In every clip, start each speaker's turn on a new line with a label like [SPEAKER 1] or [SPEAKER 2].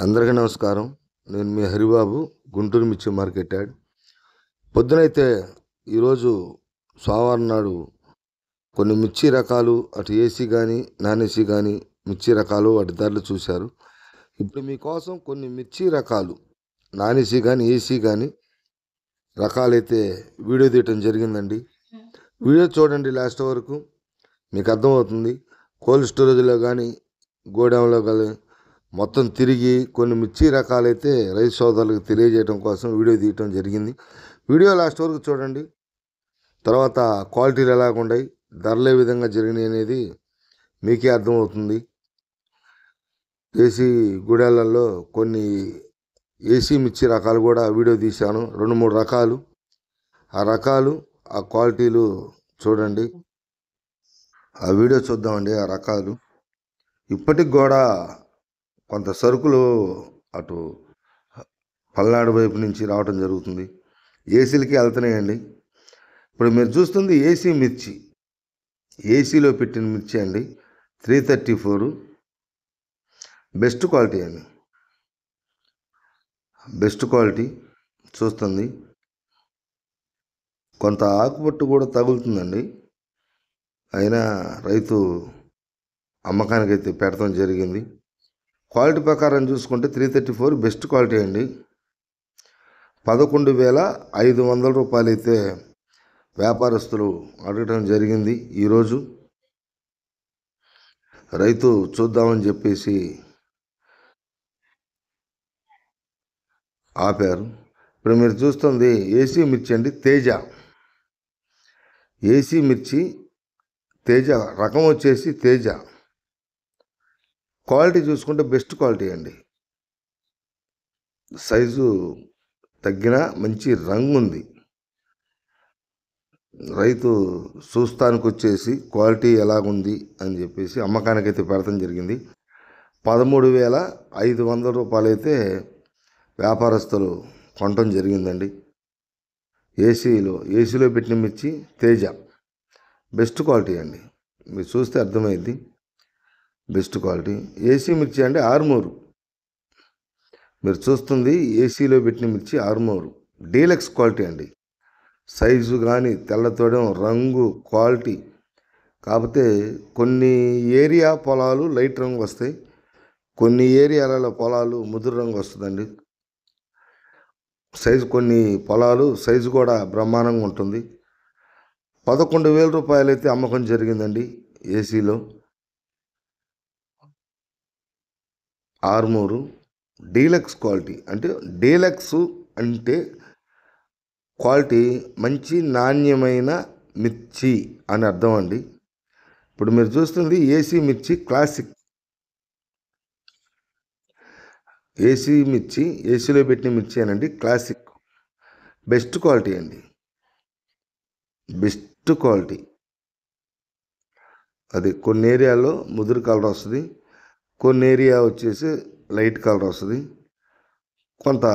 [SPEAKER 1] అందరికీ నమస్కారం. నేను మీ హరిబాబు, గుంటూరు మిర్చి మార్కెట్ యార్డ్. పొద్దునైతే ఈరోజు సోమవారం నాడు కొన్ని మిర్చి రకాలు, అటు ఏసీ కానీ నాన్ ఏసీ కానీ మిర్చి రకాలు వాటి ధరలు చూశారు. ఇప్పుడు మీకోసం కొన్ని మిర్చి రకాలు నాన్ ఏసీ కానీ ఏసీ కానీ రకాలైతే వీడియో తీయటం జరిగిందండి. వీడియో చూడండి లాస్ట్ వరకు, మీకు అర్థమవుతుంది. కోల్డ్ స్టోరేజ్లో కానీ గోడౌన్లో కానీ మొత్తం తిరిగి కొన్ని మిర్చి రకాలైతే రైతు సోదరులకు తెలియజేయడం కోసం వీడియో తీయటం జరిగింది. వీడియో లాస్ట్ వరకు చూడండి. తర్వాత క్వాలిటీలు ఎలాగున్నాయి, ధరలు ఏ విధంగా జరిగినాయి అనేది మీకే అర్థమవుతుంది. ఏసీ గుడాలలో కొన్ని ఏసీ మిర్చి రకాలు కూడా వీడియో తీశాను, 2-3 రకాలు. ఆ రకాలు, ఆ క్వాలిటీలు చూడండి. ఆ వీడియో చూద్దామండి. ఆ రకాలు ఇప్పటికి కూడా కొంత సరుకులు అటు పల్నాడు వైపు నుంచి రావడం జరుగుతుంది. ఏసీలకి వెళ్తున్నాయండి. ఇప్పుడు మీరు చూస్తుంది ఏసీ మిర్చి, ఏసీలో పెట్టిన మిర్చి అండి. 334 బెస్ట్ క్వాలిటీ అండి, బెస్ట్ క్వాలిటీ చూస్తుంది. కొంత ఆకుపట్టు కూడా తగులుతుందండి, అయినా రైతు అమ్మకానికైతే పెడతాం జరిగింది. క్వాలిటీ ప్రకారం చూసుకుంటే 334 బెస్ట్ క్వాలిటీ అండి. 11,500 రూపాయలు అయితే వ్యాపారస్తులు అడగటం జరిగింది. ఈరోజు రైతు చూద్దామని చెప్పేసి ఆపారు. ఇప్పుడు మీరు చూస్తుంది ఏసీ మిర్చి అండి, తేజ. ఏసీ మిర్చి తేజ రకం వచ్చేసి తేజ. క్వాలిటీ చూసుకుంటే బెస్ట్ క్వాలిటీ అండి. సైజు తగ్గిన మంచి రంగు ఉంది. రైతు చూస్తానికి వచ్చేసి క్వాలిటీ ఎలాగుంది అని చెప్పేసి అమ్మకానికైతే పెడతాం జరిగింది. 13,500 రూపాయలు అయితే వ్యాపారస్తులు కొనటం జరిగిందండి. ఏసీలో పెట్టిన మిర్చి తేజ బెస్ట్ క్వాలిటీ అండి. మీరు చూస్తే అర్థమైంది, బెస్ట్ క్వాలిటీ. ఏసీ మిర్చి అంటే ఆర్మూరు. మీరు చూస్తుంది ఏసీలో పెట్టిన మిర్చి ఆర్మూరు డీలక్స్ క్వాలిటీ అండి. సైజు కానీ తెల్లతోడం, రంగు, క్వాలిటీ. కాకపోతే కొన్ని ఏరియా పొలాలు లైట్ రంగు వస్తాయి, కొన్ని ఏరియాలలో పొలాలు ముదురు రంగు వస్తుందండి. సైజు కొన్ని పొలాలు సైజు కూడా బ్రహ్మాండంగా ఉంటుంది. 11,000 రూపాయలు అయితే అమ్మకం జరిగిందండి. ఏసీలో ఆర్మూరు డీలక్స్ క్వాలిటీ. అంటే డీలక్స్ అంటే క్వాలిటీ మంచి నాణ్యమైన మిర్చి అని అర్థం అండి. ఇప్పుడు మీరు చూస్తుంది ఏసీ మిర్చి క్లాసిక్. ఏసీ మిర్చి ఏసీలో పెట్టిన మిర్చి అనండి, క్లాసిక్ బెస్ట్ క్వాలిటీ అండి, బెస్ట్ క్వాలిటీ. అది కొన్ని ఏరియాలో ముదురు కలర్ వస్తుంది, కొన్ని ఏరియా వచ్చేసి లైట్ కలర్ వస్తుంది. కొంత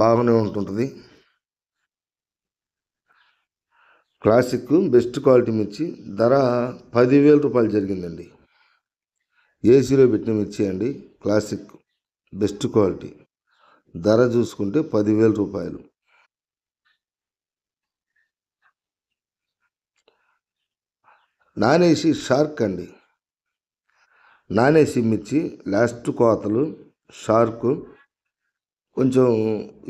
[SPEAKER 1] బాగానే ఉంటుంటుంది. క్లాసిక్ బెస్ట్ క్వాలిటీ మిర్చి ధర 10,000 రూపాయలు జరిగిందండి. ఏసీలో పెట్టిన మిర్చి అండి, క్లాసిక్ బెస్ట్ క్వాలిటీ. ధర చూసుకుంటే 10,000 రూపాయలు. నాన్ ఏసీ షార్క్ అండి. నాన్ ఏసీ మిర్చి లాస్ట్ కోతలు షార్క్. కొంచెం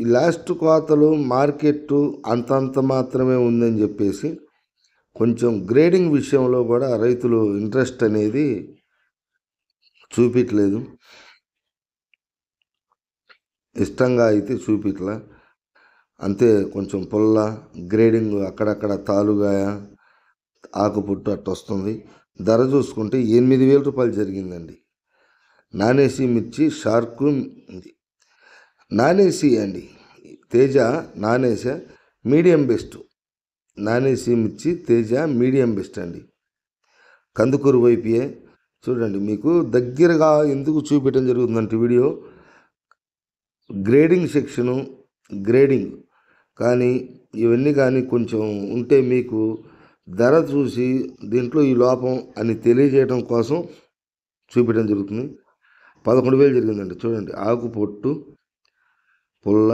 [SPEAKER 1] ఈ లాస్ట్ కోతలు మార్కెట్ అంతంత మాత్రమే ఉందని చెప్పేసి కొంచెం గ్రేడింగ్ విషయంలో కూడా రైతులు ఇంట్రెస్ట్ అనేది చూపించలేదు, ఇష్టంగా అయితే చూపించలే. అంతే, కొంచెం పుల్ల గ్రేడింగ్ అక్కడక్కడ తాలుగాయ ఆకుపుట్టు అట్ట వస్తుంది. ధర చూసుకుంటే 8,000 రూపాయలు జరిగిందండి. నాన్ ఏసీ మిర్చి షార్క్ నాన్ ఏసీ అండి. Teja non AC medium best. Non AC మిర్చి తేజ మీడియం బెస్ట్ అండి. కందుకూరు వైపుయే చూడండి. మీకు దగ్గరగా ఎందుకు చూపించడం జరుగుతుందంటే వీడియో గ్రేడింగ్ సెక్షను, గ్రేడింగ్ కానీ ఇవన్నీ కానీ కొంచెం ఉంటే మీకు ధర చూసి దీంట్లో ఈ లోపం అని తెలియజేయడం కోసం చూపించడం జరుగుతుంది. 11,000 జరిగిందండి. చూడండి, ఆకు పొట్టు పుల్ల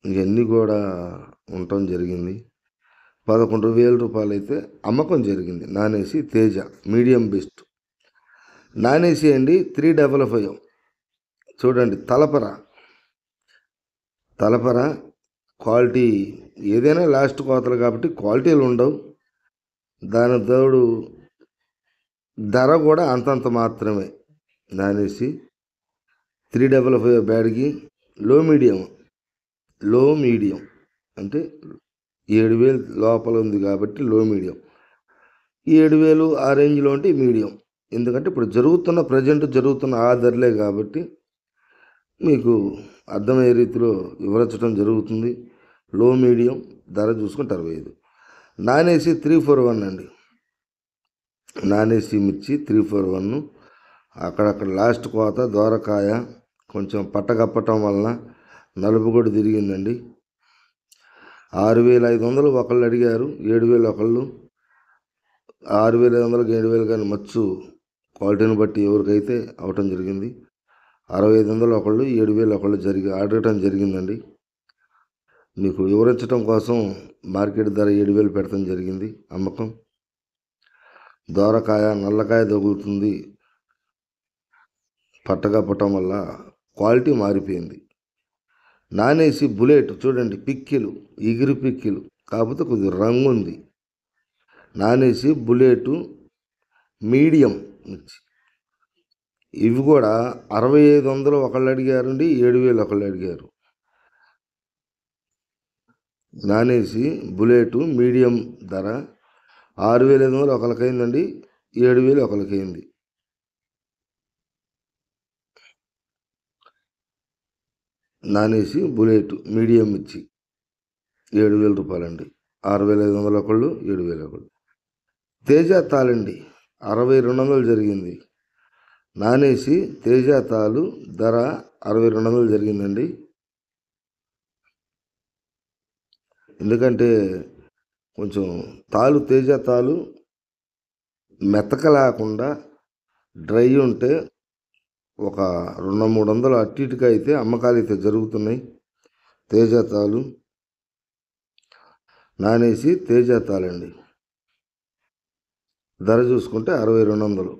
[SPEAKER 1] ఇవన్నీ కూడా ఉండటం జరిగింది. 11,000 రూపాయలు అయితే అమ్మకం జరిగింది. Non AC Teja medium best. Non AC అండి 355. చూడండి, తలపర క్వాలిటీ ఏదైనా లాస్ట్ కోతలు కాబట్టి క్వాలిటీలు ఉండవు. దాని తోడు ధర కూడా అంతంత మాత్రమే. నాన్ ఏసీ 355 బ్యాడ్కి లో మీడియం అంటే 7,000 లోపల ఉంది కాబట్టి లో మీడియం. 7,000 ఆ రేంజ్లో ఉంటే మీడియం. ఎందుకంటే ఇప్పుడు ప్రజెంట్ జరుగుతున్న ఆ ధరలే కాబట్టి మీకు అర్థమయ్యే రీతిలో వివరించడం జరుగుతుంది. లో మీడియం ధర చూసుకుంటే 65. నాన్ ఏసీ 341 అండి. నాన్ ఏసీ మిర్చి 341 అక్కడక్కడ లాస్ట్ కోత దోరకాయ కొంచెం పట్టగప్పటం వలన నలుపు కూడా తిరిగిందండి. 6,500 ఒకళ్ళు అడిగారు, 7,000 ఒకళ్ళు, 6,500 7,000 కానీ మచ్చు క్వాలిటీని బట్టి ఎవరికైతే అవటం జరిగింది. 6,500 ఒకళ్ళు, 7,000 ఒకళ్ళు అడగటం జరిగిందండి. మీకు వివరించడం కోసం మార్కెట్ ధర 7,000 పెడతాం జరిగింది. అమ్మకం దోరకాయ నల్లకాయ తగులుతుంది. పట్టగప్పటం వల్ల క్వాలిటీ మారిపోయింది. నాన్ ఏసీ బుల్లెట్ చూడండి, పిక్కిలు ఎగిరి పిక్కిలు కాకపోతే కొద్దిగా రంగు ఉంది. నాన్ ఏసీ బుల్లెట్ మీడియం మిర్చి ఇవి కూడా 6,500 ఒకళ్ళు అడిగారండి, 7,000 ఒకళ్ళు అడిగారు. నాన్ ఏసీ బుల్లెట్ మీడియం ధర 6,500 ఒకరికైందండి, 7,000 ఒకరికైంది. నాన్ ఏసీ బుల్లెట్ మీడియం మిర్చి 7,000 రూపాయలండి. 6,500 ఒకళ్ళు, 7,000 ఒకళ్ళు. తేజ తాళండి 6200 జరిగింది. నాన్ ఏసీ తేజ తాలు ధర 6200 జరిగిందండి. ఎందుకంటే కొంచెం తేజ తాలు మెత్తక లేకుండా డ్రై ఉంటే ఒక 200-300 అటు ఇటుగా అయితే అమ్మకాలు అయితే జరుగుతున్నాయి. తేజ తాలు నాన్ ఏసీ తేజ తాలండి. ధర చూసుకుంటే 6200.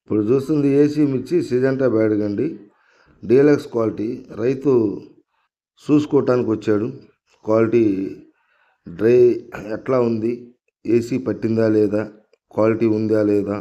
[SPEAKER 1] ఇప్పుడు చూస్తుంది ఏసీ మిర్చి సిజంటా బ్యాడ్గా అండి. Deluxe quality. రైతు చూసుకోవటానికి వచ్చాడు. క్వాలిటీ డ్రై ఎట్లా ఉంది, ఏసీ పట్టిందా లేదా, క్వాలిటీ ఉందా లేదా